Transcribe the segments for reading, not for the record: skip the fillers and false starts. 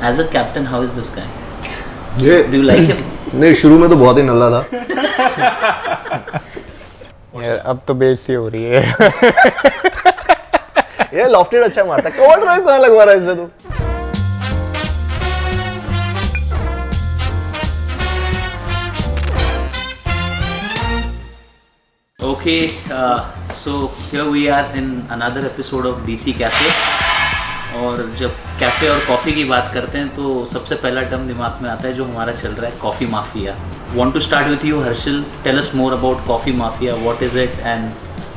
as a captain, how is this guy? ये Do you like him? नहीं, शुरू में तो बहुत ही नल्ला था. यार अब तो बेइज्जती हो रही है. ये लॉफ्टेड अच्छा मारता है. कवर ड्राइव कहाँ लगवा रहा है इससे तू? Okay, so here we are in another episode of DC Café. और जब कैफ़े और कॉफ़ी की बात करते हैं तो सबसे पहला टर्म दिमाग में आता है जो हमारा चल रहा है, coffee mafia. Want to start with you, Harshal. Tell us more about Coffee Mafia. What is it and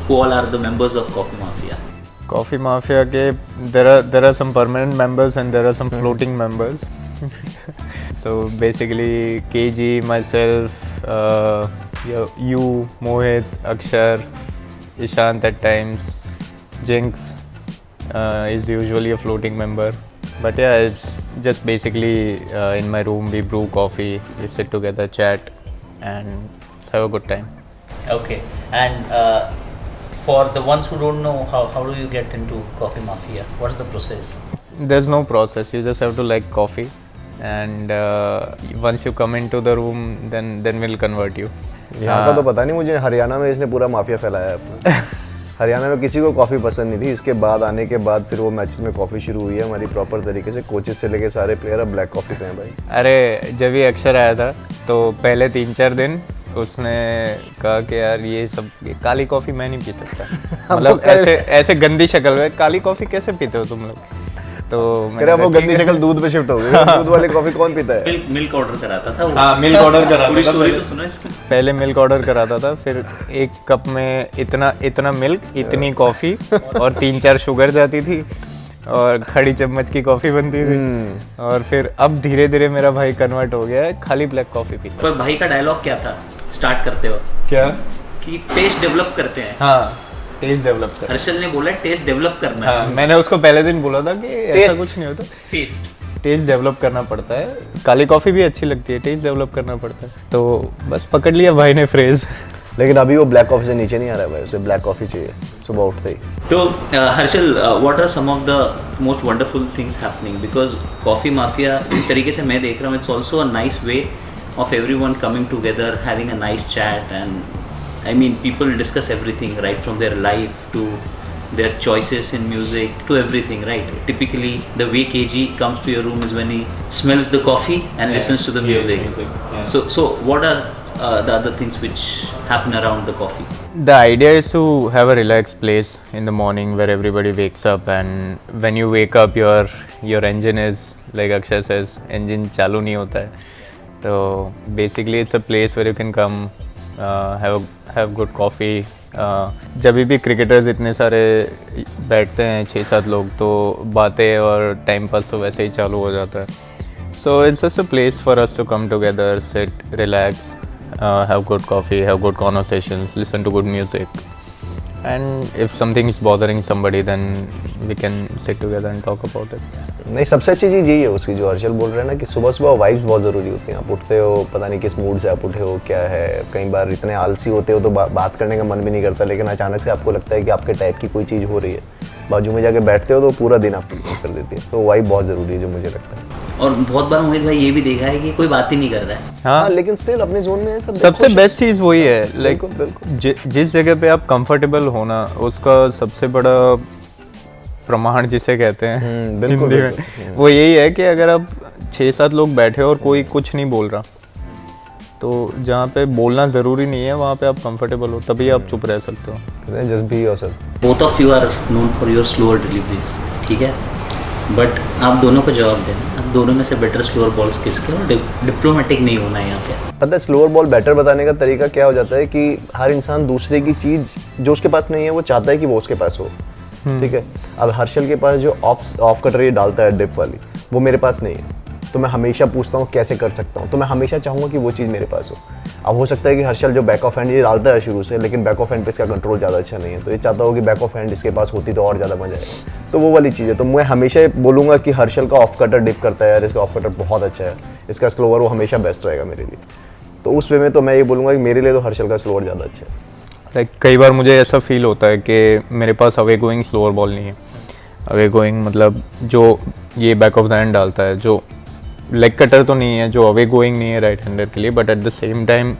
who all are the members of Coffee Mafia? Coffee Mafia के there are some permanent members and there are some floating members. So basically KG, myself, you, Mohit, Akshar, Ishant at times, Jinx is usually a floating member. But yeah, it's just basically in my room we brew coffee, we sit together, chat and have a good time. Okay, and for the ones who don't know, how do you get into Coffee Mafia? What's the process? There's no process, you just have to like coffee and once you come into the room then we'll convert you. यहाँ का तो पता नहीं मुझे. हरियाणा में इसने पूरा mafia फैलाया है अपना. हरियाणा में किसी को कॉफ़ी पसंद नहीं थी. इसके बाद आने के बाद फिर वो मैचेस में कॉफ़ी शुरू हुई है हमारी प्रॉपर तरीके से. कोचेस से लेके सारे प्लेयर अब ब्लैक कॉफ़ी पे हैं भाई. अरे जब ये अक्षर आया था तो पहले 3-4 दिन उसने कहा कि यार ये सब काली कॉफ़ी मैं नहीं पी सकता. मतलब ऐसे गंदी शक्ल में काली कॉफ़ी कैसे पीते हो तुम लोग. तो वो गंदी शक्ल दूध पे शिफ्ट हो गई. दूध वाली कॉफी कौन पीता है? मिल्क ऑर्डर कराता था वो. हाँ, मिल्क ऑर्डर कराता था. पूरी स्टोरी तो सुनो इसकी. पहले मिल्क ऑर्डर कराता था, फिर एक कप में इतना मिल्क, इतनी कॉफी और 3-4 शुगर जाती थी और खड़ी चम्मच की कॉफी बनती थी. और फिर अब धीरे धीरे मेरा भाई कन्वर्ट हो गया है, खाली ब्लैक कॉफी पीता. पर भाई का डायलॉग क्या था स्टार्ट करते वक्त? क्या कि टेस्ट डेवलप करते हैं. हाँ, टेस्ट डेवलप कर. हर्षल ने बोला टेस्ट डेवलप करना है. हाँ, मैंने उसको पहले दिन बोला था कि ऐसा कुछ नहीं होता. टेस्ट डेवलप करना पड़ता है. काली कॉफी भी अच्छी लगती है, टेस्ट डेवलप करना पड़ता है. तो बस पकड़ लिया भाई ने फ्रेज. लेकिन अभी वो ब्लैक कॉफी से नीचे नहीं आ रहा है भाई. उसे ब्लैक कॉफी चाहिए सुबह उठते ही. तो Harshal, what are some of the most wonderful things happening? Because coffee mafia जिस तरीके से मैं देख रहा हूँ, it's also a nice way of everyone coming together, having a nice chat, and I mean people discuss everything right from their life to their choices in music to everything, right? Typically the way KG comes to your room is when he smells the coffee and listens to the music. Yeah. So what are the other things which happen around the coffee? The idea is to have a relaxed place in the morning where everybody wakes up, and when you wake up your engine is, like Akshay says, engine चालू नहीं होता है. So basically it's a place where you can come, have good coffee. जब भी cricketers इतने सारे बैठते हैं 6-7 लोग, तो बातें और टाइम पास तो वैसे ही चालू हो जाता है. So it's just a place for us to come together, sit, relax, have good coffee, have good conversations, listen to good music. And if something is bothering somebody, then we can sit together and talk about it. नहीं, सबसे अच्छी चीज़ यही है उसकी जो हर्षल बोल रहे हैं ना, कि सुबह सुबह वाइब्स बहुत ज़रूरी होती हैं. आप उठते हो, पता नहीं किस मूड से आप उठे हो, क्या है. कई बार इतने आलसी होते हो तो बात करने का मन भी नहीं करता, लेकिन अचानक से आपको लगता है कि आपके टाइप की कोई चीज़ हो रही है, बाजू में जाके बैठते हो तो पूरा दिन आपको कर देती है. तो वाइब बहुत ज़रूरी है जो मुझे लगता है. और बहुत बार मोहित भाई ये भी देखा है कि कोई बात ही नहीं कर रहा है. हाँ, लेकिन स्टिल अपने जोन में है. सबसे बेस्ट चीज़ वही है. लाइक बिल्कुल जिस जगह पे आप कंफर्टेबल होना, उसका सबसे बड़ा प्रमाण जिसे कहते हैं हिंदी में, वो यही है कि अगर आप 6-7 लोग बैठे हो और कोई कुछ नहीं बोल रहा, तो जहाँ पे बोलना ज़रूरी नहीं है वहाँ पे आप कंफर्टेबल हो, तभी आप चुप रह सकते हो. Just be yourself. Both of you are known for your slower deliveries, ठीक है. बट आप दोनों को जवाब देना, आप दोनों में से बेटर स्लोअर बॉल्स किसके? और डिप्लोमेटिक नहीं होना है यहाँ पे. पता है स्लोअर बॉल बेटर बताने का तरीका क्या हो जाता है कि हर इंसान दूसरे की चीज़ जो उसके पास नहीं है वो चाहता है कि वो उसके पास हो. ठीक है. अब हर्षल के पास जो ऑफ कटर ये डालता है डिप वाली, वो मेरे पास नहीं है. तो मैं हमेशा पूछता हूँ कैसे कर सकता हूँ. तो मैं हमेशा चाहूँगा कि वो चीज़ मेरे पास हो. अब हो सकता है कि हर्षल जो बैक ऑफ हैंड ये डालता है शुरू से, लेकिन बैक ऑफ हैंड पे इसका कंट्रोल ज़्यादा अच्छा नहीं है, तो ये चाहता हो कि बैक ऑफ हैंड इसके पास होती तो और ज़्यादा मजा आएगा. तो वो वाली चीज़ है. तो मैं हमेशा बोलूँगा कि हर्षल का ऑफ कटर डिप करता है यार, इसका ऑफ कटर बहुत अच्छा है, इसका स्लोअर वो हमेशा बेस्ट रहेगा मेरे लिए. तो उस वे में तो मैं ये बोलूँगा कि मेरे लिए तो हर्षल का स्लोअर ज़्यादा अच्छा है. कई बार मुझे ऐसा फील होता है कि मेरे pass away going slower ball नहीं है, अवे गोइंग मतलब जो ये बैक ऑफ द हैंड डालता है, जो लेग कटर तो नहीं है, जो अवे गोइंग नहीं है राइट हैंडर के लिए, but at the same time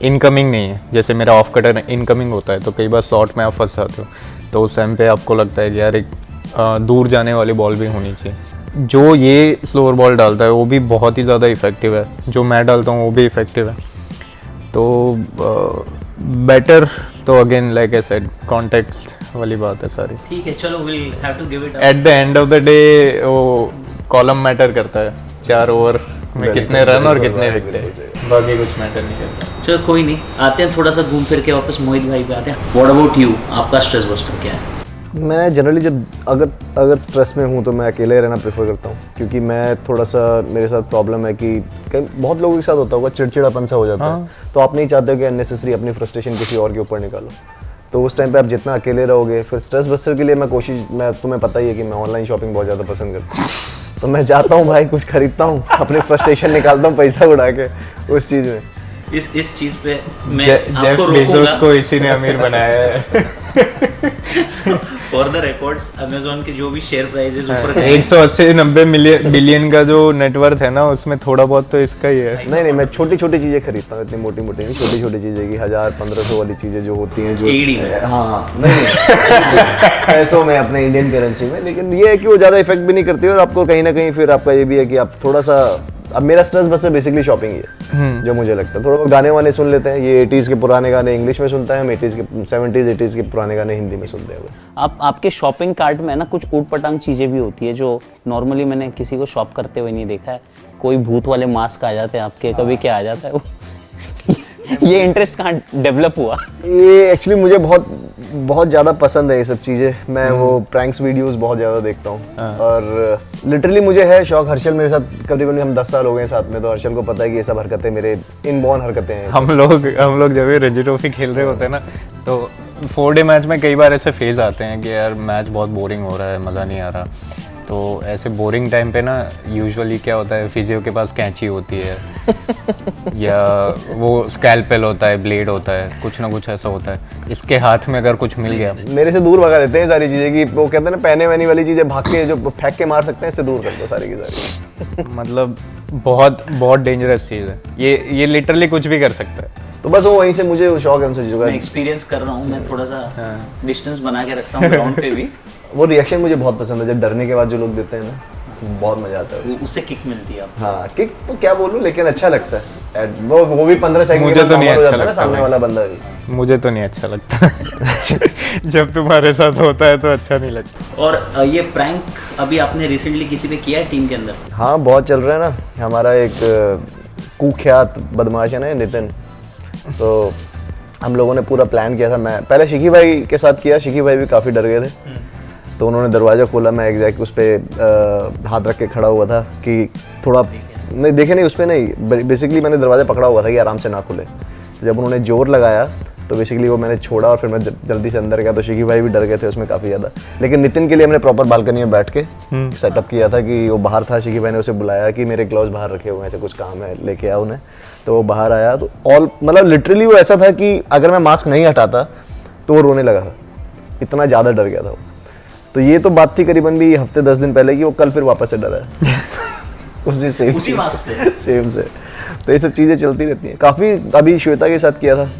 incoming नहीं है। जैसे मेरा ऑफ कटर इनकमिंग होता है, तो कई बार शॉट में आप फंस जाते हो, तो उस टाइम पे आपको लगता है कि यार एक दूर जाने वाली बॉल भी होनी चाहिए। जो ये स्लोअर बॉल डालता है वो भी बहुत ही ज़्यादा इफेक्टिव है, जो मैं डालता हूँ वो भी इफेक्टिव है। तो बेटर तो again like I said context वाली बात है सारी। ठीक है, चलो will have to give it at the end of the day वो कॉलम मैटर करता है, 4 ओवर में कितने रन और कितने विकेट, बाकी कुछ मैटर नहीं करता। चलो कोई नहीं, आते हैं थोड़ा सा घूम फिर के वापस मोहित भाई पे आते हैं। व्हाट अबाउट यू, आपका स्ट्रेस बस्टर क्या है? मैं जनरली जब अगर स्ट्रेस में हूँ तो मैं अकेले रहना प्रेफर करता हूँ, क्योंकि मैं थोड़ा सा, मेरे साथ प्रॉब्लम है कि कई बहुत लोगों के साथ होता होगा, चिड़चिड़ापन सा हो जाता है, तो आप नहीं चाहते हो कि अननेसेसरी अपनी फ्रस्ट्रेशन किसी और के ऊपर निकालो। तो उस टाइम पे आप जितना अकेले रहोगे, फिर स्ट्रेस बस्टर के लिए मैं तुम्हें पता ही है कि मैं ऑनलाइन शॉपिंग बहुत ज़्यादा पसंद करता हूँ, तो मैं जाता हूँ भाई, कुछ खरीदता हूँ, अपनी फ्रस्ट्रेशन निकालता हूँ पैसा उड़ा के उस चीज़ में। इस चीज पे मैं आपको रोकूंगा, को इसी ने अमीर बनाया है। फॉर द रिकॉर्ड्स, अमेज़न के जो भी शेयर प्राइसेस ऊपर 180-90 बिलियन का जो नेटवर्थ है ना, उसमें थोड़ा बहुत तो इसका ही है। नहीं, मैं छोटी छोटी चीज़ें खरीदता हूँ, इतनी मोटी मोटी नहीं, छोटी छोटी चीज़ें की 1000-1500 वाली चीज़ें जो होती हैं, जो हाँ नहीं पैसों में, अपने इंडियन करेंसी में। लेकिन ये है कि वो ज़्यादा इफेक्ट भी नहीं करती, और आपको कहीं ना कहीं फिर आपका ये भी है कि आप थोड़ा सा, अब मेरा स्ट्रेस बस बेसिकली शॉपिंग ही है, जो मुझे लगता है। थोड़ा बहुत गाने वाने सुन लेते हैं, ये 80s के पुराने गाने इंग्लिश में सुनता है, हम 70s 80s के पुराने गाने हिंदी में सुनते हैं बस। आपके शॉपिंग कार्ट में ना कुछ ऊट पटांग चीजें भी होती है जो नॉर्मली मैंने किसी को शॉप करते हुए नहीं देखा है। कोई भूत वाले मास्क आ जाते हैं आपके, कभी क्या आ जाता है वो ये इंटरेस्ट कहाँ डेवलप हुआ? ये एक्चुअली मुझे बहुत ज़्यादा पसंद है ये सब चीज़ें। मैं वो प्रैंक्स वीडियोस बहुत ज़्यादा देखता हूँ, और लिटरली मुझे है शौक। हर्षल मेरे साथ करीबन हम 10 साल हो गए साथ में, तो हर्षल को पता है कि ये सब हरकतें मेरे इनबॉर्न हरकतें हैं। हम लोग जब रणजी ट्रॉफी खेल रहे होते हैं ना, तो 4 डे मैच में कई बार ऐसे फेज आते हैं कि यार मैच बहुत बोरिंग हो रहा है, मज़ा नहीं आ रहा। तो ऐसे बोरिंग टाइम पे ना यूजुअली क्या होता है, फिजियो के पास कैंची होती है या वो स्कैल्पेल होता है, ब्लेड होता है, कुछ ना कुछ ऐसा होता है। इसके हाथ में अगर कुछ मिल गया, मेरे से दूर भगा देते हैं सारी चीज़ें, कि वो कहते हैं ना पहने वहने वाली चीज़ें भाग के जो फेंक के मार सकते हैं, इससे दूर कर दो सारी की सारी। मतलब बहुत डेंजरस चीज़ है ये लिटरली कुछ भी कर सकता है। तो बस वो वहीं से मुझे शौक है उन चीज़ों का। मैं एक्सपीरियंस कर रहा हूँ, मैं थोड़ा सा डिस्टेंस बना के रखता हूँ ग्राउंड पे भी। वो रिएक्शन मुझे बहुत पसंद है, जब डरने के बाद जो लोग देते हैं ना, बहुत मजा आता है उससे किक मिलती है आपको। हाँ, किक तो क्या बोलूं, लेकिन अच्छा लगता है। वो भी 15 सेकंड मुझे तो नहीं अच्छा लगता, सामने वाला बंदा भी। मुझे तो नहीं अच्छा लगता जब तुम्हारे साथ होता है तो अच्छा नहीं लगता। और ये प्रैंक अभी आपने रिसेंटली किसी पे किया है टीम के अंदर? हाँ, बहुत चल रहा है ना। हमारा एक कुख्यात बदमाश है ना नितिन, तो हम लोगों ने पूरा प्लान किया था। मैं पहले शिकी भाई के साथ किया, शिकी भाई भी काफ़ी डर गए थे, तो उन्होंने दरवाज़ा खोला, मैं एग्जैक्ट उस पर हाथ रख के खड़ा हुआ था कि थोड़ा नहीं देखे, नहीं उस पर नहीं, बेसिकली मैंने दरवाज़ा पकड़ा हुआ था कि आराम से ना खुले। तो जब उन्होंने जोर लगाया तो बेसिकली वो मैंने छोड़ा, और फिर मैं जल्दी से अंदर गया, तो शिकी भाई भी डर गए थे उसमें काफ़ी ज़्यादा। लेकिन नितिन के लिए मैंने प्रॉपर बालकनी में बैठ के सेटअप किया था कि वो बाहर था। शिकी भाई ने उसे बुलाया कि मेरे ग्लव्स बाहर रखे हुए हैं, ऐसे कुछ काम है, लेके आओ उन्हें। तो वो बाहर आया, तो मतलब लिटरली वो ऐसा था कि अगर मैं मास्क नहीं हटाता तो वो रोने लगा था, इतना ज़्यादा डर गया था वो। तो ये तो बात थी करीबन भी हफ्ते 10 दिन पहले की, वो कल फिर वापस से डरा है उसी मास्क से। तो ये सब चीज़ें चलती रहती हैं काफ़ी। अभी श्वेता के साथ किया था,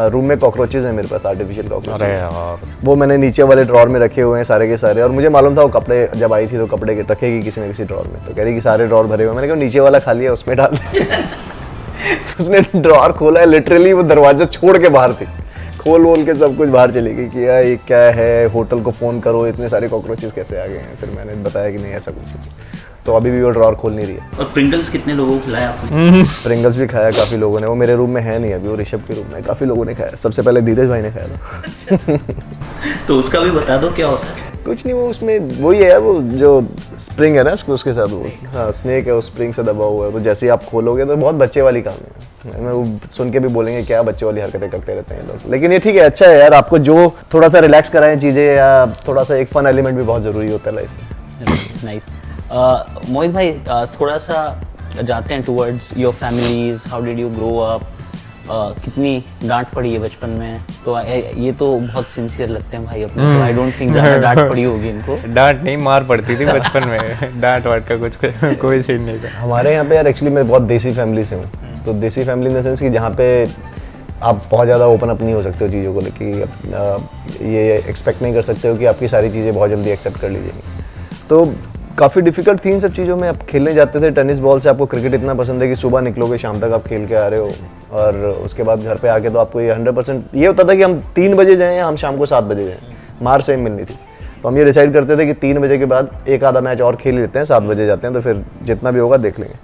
रूम में कॉकरोचेज हैं मेरे पास, आर्टिफिशियल कॉकरोचेज। अरे यार, वो मैंने नीचे वाले ड्रॉर में रखे हुए हैं सारे के सारे, और मुझे मालूम था वो कपड़े जब आई थी तो कपड़े रखेगी किसी न किसी ड्रॉर में, तो कह रही कि सारे ड्रॉर भरे हुए। मैंने कहा नीचे वाला खाली है, उसमें डाल दे तो उसने ड्रॉर खोला है, लिटरली वो दरवाजा छोड़ के बाहर थी, खोल के सब कुछ बाहर चली गई कि यार ये क्या है, होटल को फ़ोन करो, इतने सारे कॉकरोचेस कैसे आ गए हैं। फिर मैंने बताया कि नहीं ऐसा कुछ नहीं, तो अभी भी वो ड्रॉर खोल नहीं रही है। और प्रिंगल्स कितने लोगों को खिलाया आपने? प्रिंगल्स भी खाया काफ़ी लोगों ने, वो मेरे रूम में है नहीं अभी, वो ऋषभ के रूम में, काफ़ी लोगों ने खाया। सबसे पहले धीरज भाई ने खाया था तो उसका भी बता दो क्या होता है? कुछ नहीं, वो उसमें वही है यार, वो जो स्प्रिंग है ना उसके साथ, वो हाँ स्नेक है, वो स्प्रिंग से दबा हुआ है, तो जैसे ही आप खोलोगे तो बहुत बच्चे वाली काम है। मैं वो सुन के भी बोलेंगे क्या बच्चे वाली हरकतें करते रहते हैं लोग, लेकिन ये ठीक है, अच्छा है यार। आपको जो थोड़ा सा रिलैक्स कराएं चीज़ें, या थोड़ा सा एक फन एलिमेंट भी बहुत ज़रूरी होता है लाइफ में। नाइस। मोहित भाई, थोड़ा सा जाते हैं towards your families, how did you grow up, कितनी डांट पड़ी है बचपन में, तो ये तो बहुत सिंसियर लगते हैं भाई अपने, तो आई डोंट थिंक ज़्यादा डांट पड़ी होगी इनको। डांट नहीं, मार पड़ती थी बचपन में। डांट वाट का कुछ कोई सीन नहीं था हमारे यहाँ पे यार। एक्चुअली मैं बहुत देसी फैमिली से हूँ, तो देसी फैमिली इन द सेंस कि जहाँ पे आप बहुत ज़्यादा ओपन अप नहीं हो सकते हो चीज़ों को लेके, ये एक्सपेक्ट नहीं कर सकते हो कि आपकी सारी चीज़ें बहुत जल्दी एक्सेप्ट कर ली जाएंगी। तो काफ़ी डिफिकल्ट थी इन सब चीज़ों में। आप खेलने जाते थे टेनिस बॉल से, आपको क्रिकेट इतना पसंद है कि सुबह निकलोगे शाम तक आप खेल के आ रहे हो, और उसके बाद घर पे आके तो आपको ये 100% ये होता था कि हम 3 बजे जाएँ या हम शाम को 7 बजे जाएँ, मार सेम मिलनी थी। तो हम ये डिसाइड करते थे कि 3 बजे के बाद एक आधा मैच और खेल लेते हैं, 7 बजे जाते हैं, तो फिर जितना भी होगा देख लेंगे।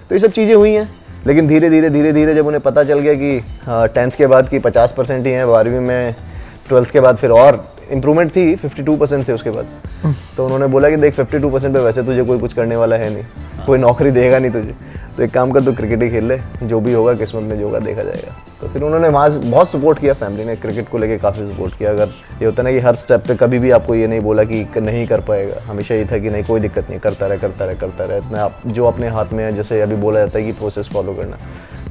तो ये सब चीज़ें हुई हैं, लेकिन धीरे धीरे जब उन्हें पता चल गया कि 10th के बाद की 50% ही हैं, 12वीं में, 12th के बाद फिर और इम्प्रूवमेंट थी, 52% थे उसके बाद। तो उन्होंने बोला कि देख 52% पे वैसे तुझे कोई कुछ करने वाला है नहीं, कोई नौकरी देगा नहीं तुझे, तो एक काम कर, तू क्रिकेट ही खेल ले, जो भी होगा किस्मत में जो होगा देखा जाएगा। तो फिर उन्होंने वहाँ बहुत सपोर्ट किया, फैमिली ने क्रिकेट को लेके काफ़ी सपोर्ट किया। अगर ये होता ना कि हर स्टेप पे कभी भी आपको ये नहीं बोला कि नहीं कर पाएगा, हमेशा ये था कि नहीं कोई दिक्कत नहीं, करता रहे इतना आप जो अपने हाथ में है, जैसे अभी बोला जाता है कि प्रोसेस फॉलो करना।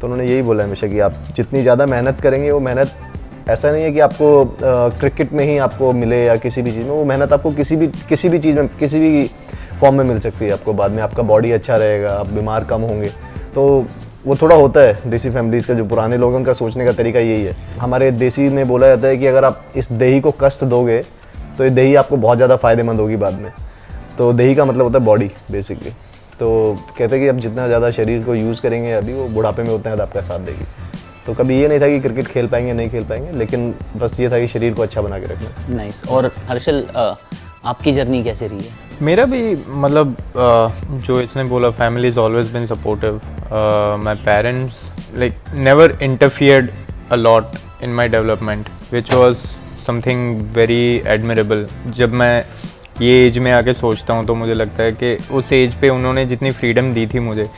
तो उन्होंने यही बोला हमेशा कि आप जितनी ज़्यादा मेहनत करेंगे, वो मेहनत ऐसा नहीं है कि आपको क्रिकेट में ही आपको मिले या किसी भी चीज़ में, वो मेहनत आपको किसी भी चीज़ में, किसी भी फॉर्म में मिल सकती है आपको। बाद में आपका बॉडी अच्छा रहेगा, आप बीमार कम होंगे। तो वो थोड़ा होता है देसी फैमिलीज़ का, जो पुराने लोग हैं उनका सोचने का तरीका यही है। हमारे देसी में बोला जाता है कि अगर आप इस दही को कष्ट दोगे तो ये दही आपको बहुत ज़्यादा फ़ायदेमंद होगी बाद में। तो दही का मतलब होता है बॉडी बेसिकली। तो कहते हैं कि अब जितना ज़्यादा शरीर को यूज़ करेंगे अभी, वो बुढ़ापे में उतना ज़्यादा आपका साथ देगी। तो कभी ये नहीं था कि क्रिकेट खेल पाएंगे नहीं खेल पाएंगे, लेकिन बस ये था कि शरीर को अच्छा बना के रखना। नाइस। और हर्षल, आपकी जर्नी कैसे रही है? मेरा भी मतलब जो इसने बोला, family is always been supportive. My parents like never interfered a lot in my development, which was something very admirable. जब मैं ये एज में आके सोचता हूँ तो मुझे लगता है कि उस एज पे उन्होंने जितनी फ्रीडम दी थी मुझे,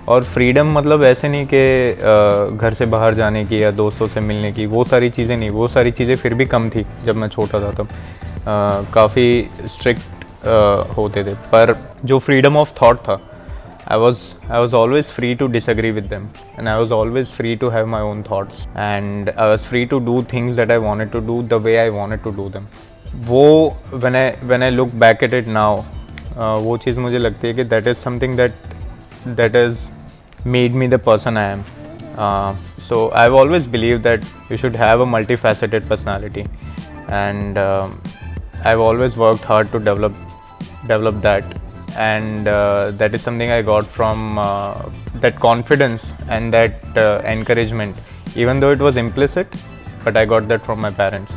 और फ्रीडम मतलब ऐसे नहीं कि घर से बाहर जाने की या दोस्तों से मिलने की, वो सारी चीज़ें नहीं, वो सारी चीज़ें फिर भी कम थी जब मैं छोटा था। तब काफ़ी स्ट्रिक्ट होते थे, पर जो फ्रीडम ऑफ थॉट था, I was always free to disagree with them, and I was always free to have my own thoughts, and I was free to do things that I wanted to do the way I wanted to do them. वो when I look back at it now, वो चीज़ मुझे लगती है कि that is something that has made me the person I am. So I've always believed that you should have a multifaceted personality, and I've always worked hard to develop that. And that is something I got from that confidence and that encouragement, even though it was implicit, but I got that from my parents,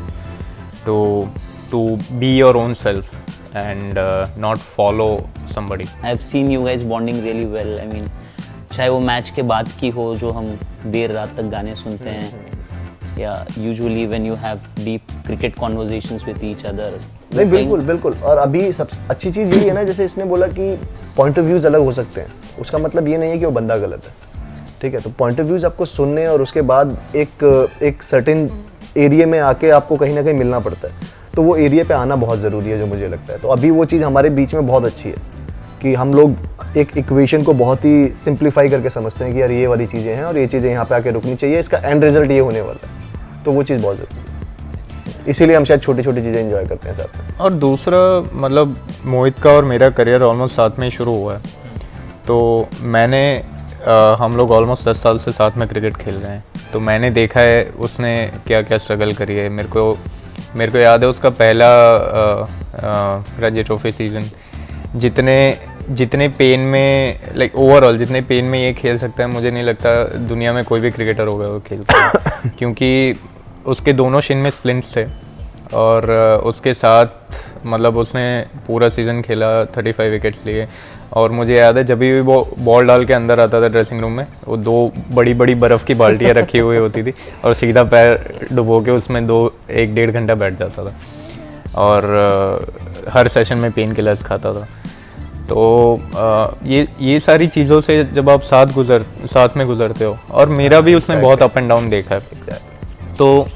to be your own self and not follow somebody. I have seen you guys bonding really well. I mean, चाहे वो match के बाद की हो जो हम देर रात तक गाने सुनते हैं, या usually when you have deep cricket conversations with each other. नहीं, बिल्कुल। और अभी सब अच्छी चीज़ यही है ना, जैसे इसने बोला कि पॉइंट ऑफ व्यूज़ अलग हो सकते हैं, उसका मतलब ये नहीं है कि वो बंदा गलत है, ठीक है। तो पॉइंट ऑफ व्यूज़ आपको सुनने और उसके बाद एक सर्टेन एरिया में आके आपको कहीं ना कहीं मिलना पड़ता है, तो वो एरिया पे आना बहुत ज़रूरी है जो मुझे लगता है। तो अभी वो चीज़ हमारे बीच में बहुत अच्छी है कि हम लोग एक इक्वेशन को बहुत ही सिंप्लीफाई करके समझते हैं कि यार ये वाली चीज़ें हैं और ये चीज़ें यहाँ पे आके रुकनी चाहिए, इसका एंड रिजल्ट ये होने वाला है। तो वो चीज़ बहुत ज़रूरी है, इसीलिए हम शायद छोटी छोटी चीज़ें एंजॉय करते हैं साथ में। और दूसरा मतलब मोहित का और मेरा करियर ऑलमोस्ट साथ में ही शुरू हुआ है, तो मैंने हम लोग ऑलमोस्ट 10 साल से साथ में क्रिकेट खेल रहे हैं, तो मैंने देखा है उसने क्या क्या स्ट्रगल करी है। मेरे को याद है उसका पहला रणजी ट्रॉफी सीज़न, जितने पेन में लाइक ओवरऑल जितने पेन में ये खेल सकता है, मुझे नहीं लगता दुनिया में कोई भी क्रिकेटर होगा वो खेलता है। क्योंकि उसके दोनों शिन में स्प्लिंट्स थे, और उसके साथ मतलब उसने पूरा सीज़न खेला, 35 विकेट्स लिए। और मुझे याद है जब भी वो बॉल डाल के अंदर आता था ड्रेसिंग रूम में, वो 2 बड़ी बड़ी बर्फ़ की बाल्टियाँ रखी हुई होती थी, और सीधा पैर डुबो के उसमें 1-1.5 घंटा बैठ जाता था, और हर सेशन में पेन किलर्स खाता था। तो ये सारी चीज़ों से जब आप साथ में गुजरते हो, और मेरा भी उसने बहुत अप एंड डाउन देखा है, तो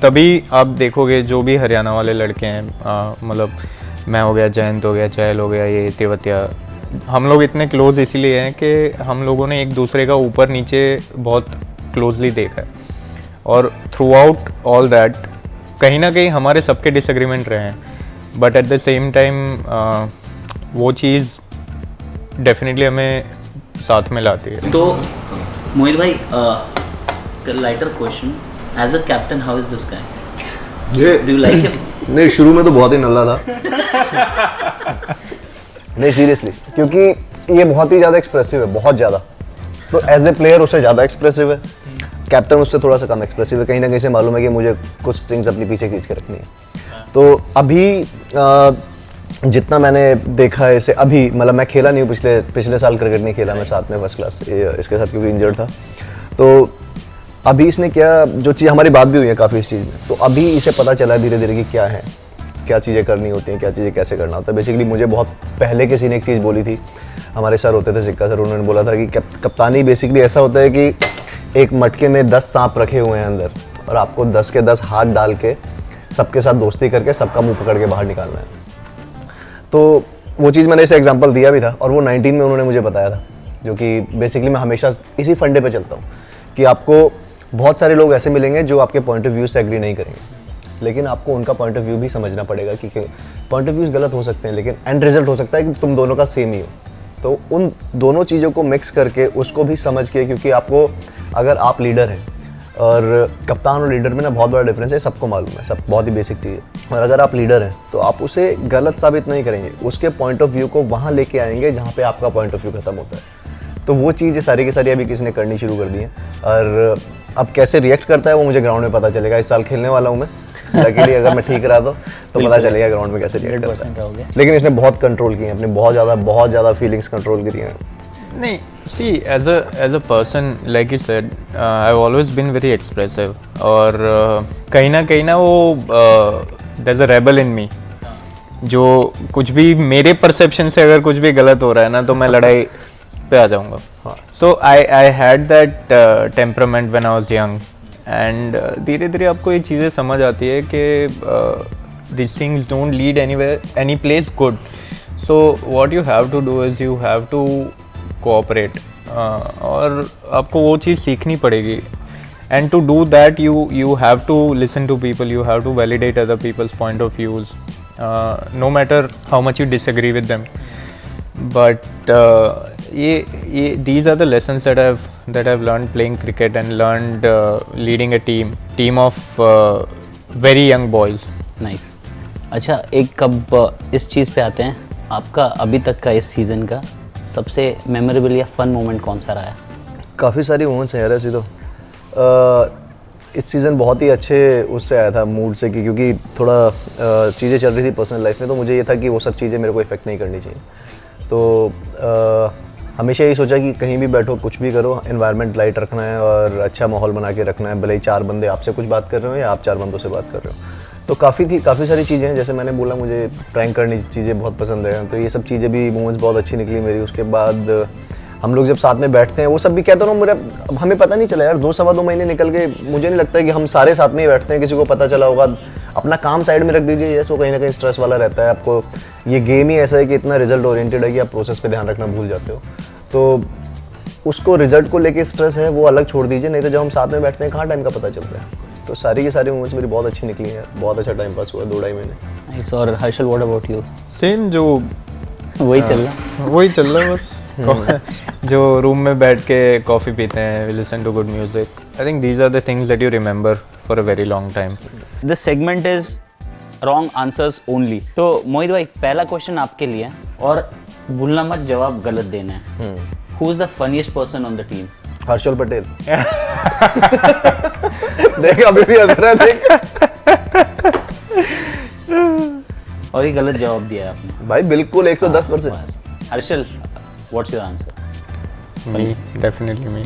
तभी आप देखोगे जो भी हरियाणा वाले लड़के हैं, मतलब मैं हो गया, जयंत हो गया, चहल हो गया, ये तेवतिया, हम लोग इतने क्लोज इसीलिए हैं कि हम लोगों ने एक दूसरे का ऊपर नीचे बहुत क्लोजली देखा है। और थ्रू आउट ऑल दैट कहीं ना कहीं हमारे सबके डिसएग्रीमेंट रहे हैं, but at the same time वो चीज़ डेफिनेटली हमें साथ में लाती है. तो मोहित भाई, lighter question, as a captain how is this guy? ये डू यू लाइक हिम? नहीं, शुरू में तो बहुत ही नल्ला था. नहीं सीरियसली, क्योंकि ये बहुत ही ज़्यादा एक्सप्रेसिव है, बहुत ज़्यादा. तो एज ए प्लेयर उससे ज़्यादा एक्सप्रेसिव है, कैप्टन उससे थोड़ा सा कम एक्सप्रेसिव है. कहीं ना कहीं से मालूम है कि मुझे कुछ स्ट्रिंग्स अपने पीछे खींच के रखनी है. तो अभी जितना मैंने देखा है इसे, अभी मतलब मैं खेला नहीं हूँ, पिछले साल क्रिकेट नहीं खेला मैं साथ में फर्स्ट क्लास इसके साथ, क्योंकि इंजर्ड था. तो अभी इसने क्या, जो चीज़ हमारी बात भी हुई है काफ़ी इस चीज़ में, तो अभी इसे पता चला धीरे धीरे कि क्या है, क्या चीज़ें करनी होती हैं, क्या चीज़ें कैसे करना होता है. बेसिकली मुझे बहुत पहले किसी ने एक चीज़ बोली थी, हमारे सर होते थे सिक्का सर, उन्होंने बोला था कि कप्तानी बेसिकली ऐसा होता है कि एक मटके में 10 सांप रखे हुए हैं अंदर, और आपको 10 के 10 हाथ डाल के सबके साथ दोस्ती करके सबका मुंह पकड़ के बाहर निकालना है. तो वो चीज़ मैंने इसे एग्जांपल दिया भी था, और वो 19 में उन्होंने मुझे बताया था, जो कि बेसिकली मैं हमेशा इसी फंडे पे चलता हूँ कि आपको बहुत सारे लोग ऐसे मिलेंगे जो आपके पॉइंट ऑफ व्यू से एग्री नहीं करेंगे, लेकिन आपको उनका पॉइंट ऑफ व्यू भी समझना पड़ेगा कि पॉइंट ऑफ व्यूज गलत हो सकते हैं, लेकिन एंड रिजल्ट हो सकता है कि तुम दोनों का सेम ही हो. तो उन दोनों चीज़ों को मिक्स करके उसको भी समझ के, क्योंकि आपको, अगर आप लीडर हैं, और कप्तान और लीडर में ना बहुत बड़ा डिफरेंस है, सबको मालूम है, सब बहुत ही बेसिक चीज़ है. और अगर आप लीडर हैं तो आप उसे गलत साबित नहीं करेंगे, उसके पॉइंट ऑफ व्यू को वहाँ लेके आएंगे जहाँ पे आपका पॉइंट ऑफ व्यू खत्म होता है. तो वो चीज़ें सारी की सारी अभी किसी ने करनी शुरू कर दी हैं, और अब कैसे रिएक्ट करता है वो मुझे ग्राउंड में पता चलेगा. इस साल खेलने वाला हूँ मैं, लकीली अगर मैं ठीक रहा तो पता चलेगा ग्राउंड में कैसे रिएक्ट करता है. लेकिन इसने बहुत कंट्रोल किए हैं अपने, बहुत ज़्यादा फीलिंग्स कंट्रोल करी हैं. नहीं, see as a person, like you said, I have always been very expressive, और कहीं ना वो there is a rebel in me, जो कुछ भी मेरे परसेप्शन से अगर कुछ भी गलत हो रहा है ना, तो मैं लड़ाई पे आ जाऊंगा. So I had that temperament when I was young, and धीरे धीरे आपको ये चीज़ें समझ आती है कि these things don't lead anywhere, any place good. So what you have to do is you have to cooperate, और आपको वो चीज़ सीखनी पड़ेगी. And to do that you have to listen to people, you have to validate other people's point of views, no matter how much you disagree with them. But these are the lessons that I've learned playing cricket and learned leading a team of very young boys. Nice. अच्छा, एक कब इस चीज़ पे आते हैं, आपका अभी तक का इस सीज़न का सबसे मेमोरेबल या फन मोमेंट कौन सा रहा है? काफ़ी सारी मोमेंट्स हैं यार ऐसे तो. इस सीज़न बहुत ही अच्छे उससे आया था मूड से, कि क्योंकि थोड़ा चीज़ें चल रही थी पर्सनल लाइफ में, तो मुझे ये था कि वो सब चीज़ें मेरे को इफेक्ट नहीं करनी चाहिए. तो हमेशा यही सोचा कि कहीं भी बैठो, कुछ भी करो, एनवायरनमेंट लाइट रखना है और अच्छा माहौल बना के रखना है, भले ही 4 बंदे आपसे कुछ बात कर रहे हो या आप 4 बंदों से बात कर रहे हो. तो काफ़ी सारी चीज़ें हैं, जैसे मैंने बोला मुझे प्रैंक करनी चीज़ें बहुत पसंद है, तो ये सब चीज़ें भी मोमेंट्स बहुत अच्छी निकली मेरी. उसके बाद हम लोग जब साथ में बैठते हैं, वो सब भी कहता हूँ मेरा, हमें पता नहीं चला यार, 2-2.5 महीने निकल गए. मुझे नहीं लगता है कि हम सारे साथ में ही बैठते हैं, किसी को पता चला होगा. अपना काम साइड में रख दीजिए, यस वो कहीं ना कहीं स्ट्रेस वाला रहता है. आपको ये गेम ही ऐसा है कि इतना रिजल्ट ओरिएंटेड है कि आप प्रोसेस पे ध्यान रखना भूल जाते हो. तो उसको रिजल्ट को लेके स्ट्रेस है वो अलग छोड़ दीजिए, नहीं तो जब हम साथ में बैठते हैं कहाँ टाइम का पता चलता है. तो सारी की सारी मोमेंट्स मेरी बहुत अच्छी निकली हैं, बहुत अच्छा टाइम पास हुआ 2-2.5 महीने. नाइस. और Harshal, what about you? Same, जो वही चल रहा बस. जो रूम में बैठ के कॉफ़ी पीते हैं, we listen to good music. I think these are the things that you remember for a very long time. This segment is wrong answers only. तो मोहित भाई, पहला क्वेश्चन आपके लिए है, और भूलना मत जवाब गलत देना है. Who is the funniest person on the team? Harshal Patel. देख अभी भी हंस रहा है, देख. और ये गलत जवाब दिया है आपने भाई, बिल्कुल 110%. Harshal, what's your answer? Me, definitely me.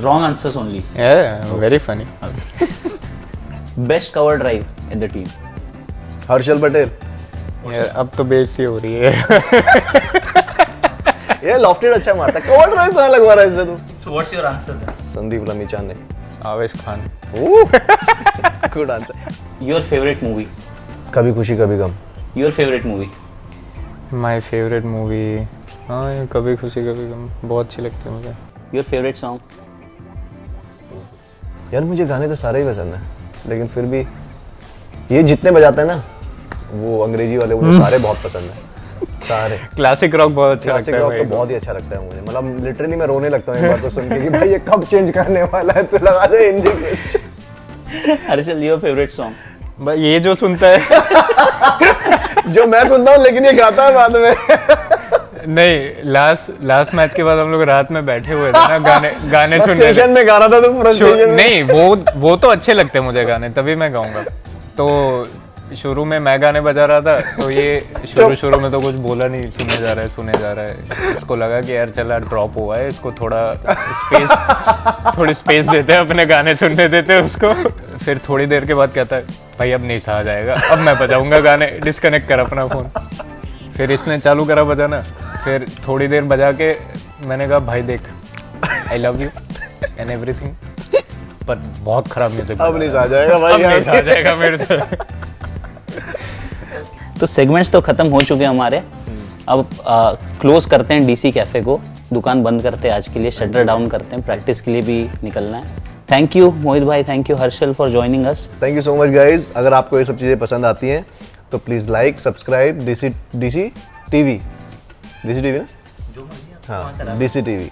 Wrong answers only. Yeah, very funny. Best cover drive in the team? Harshal Patel. यार अब तो बेइज्जती हो रही है. ये लॉफ्टेड अच्छा मारता है. कवर ड्राइव कहाँ लगवा रहा है इससे तू? So what's your answer then? Sandeep रमीचांद ने. आवेश Khan. Good answer. Your favorite movie? कभी खुशी कभी गम. Your favorite movie? My favorite movie, हाँ ये कभी खुशी कभी गम बहुत अच्छी लगती है मुझे. Your favorite song? यार मुझे गाने तो सारे ही पसंद हैं, लेकिन फिर भी ये जितने बजाते हैं ना वो अंग्रेजी वाले, मुझे सारे बहुत पसंद हैं, सारे। क्लासिक रॉक बहुत अच्छा लगता क्लासिक है रॉक भाई तो बहुत ही अच्छा लगता है मुझे, मतलब लिटरली मैं रोने लगता हूँ एक बार तो सुन के कि भाई ये कब चेंज करने वाला है, तो लगा दे हिंदी कुछ। Harshal, your favourite song? भाई ये जो सुनता है जो मैं सुनता हूँ लेकिन ये गाता है बाद में। नहीं, लास्ट मैच के बाद हम लोग रात में बैठे हुए थे ना, गाने सुन रहे फ्रस्ट्रेशन में गा रहा था तो फ्रस्ट्रेशन में। नहीं, वो तो अच्छे लगते हैं मुझे गाने, तभी मैं गाऊंगा। तो शुरू में मैं गाने बजा रहा था, तो ये शुरू में तो कुछ बोला नहीं, सुने जा रहा है। इसको लगा कि यार चला ड्रॉप हुआ है, इसको थोड़ी स्पेस देते हैं, अपने गाने सुनने देते हैं उसको। फिर थोड़ी देर के बाद कहता है भाई अब नहीं सहा जाएगा, अब मैं बजाऊंगा गाने, डिस्कनेक्ट कर अपना फोन। फिर इसने चालू करा बजाना, फिर थोड़ी देर बजा के मैंने कहा भाई देख, I love you and everything, पर बहुत खराब म्यूजिक, अब नहीं सहा जाएगा भाई, अब नहीं सहा जाएगा मेरे से। तो सेगमेंट्स तो खत्म हो चुके हैं हमारे, अब क्लोज करते हैं डीसी कैफे को, दुकान बंद करते हैं आज के लिए, शटर डाउन करते हैं, प्रैक्टिस के लिए भी निकलना है। थैंक यू मोहित भाई, thank you Harshal for joining us. Thank you so much guys. अगर आपको ये सब चीज़ें पसंद आती हैं तो please like subscribe DC TV ना, हाँ डीसी टीवी।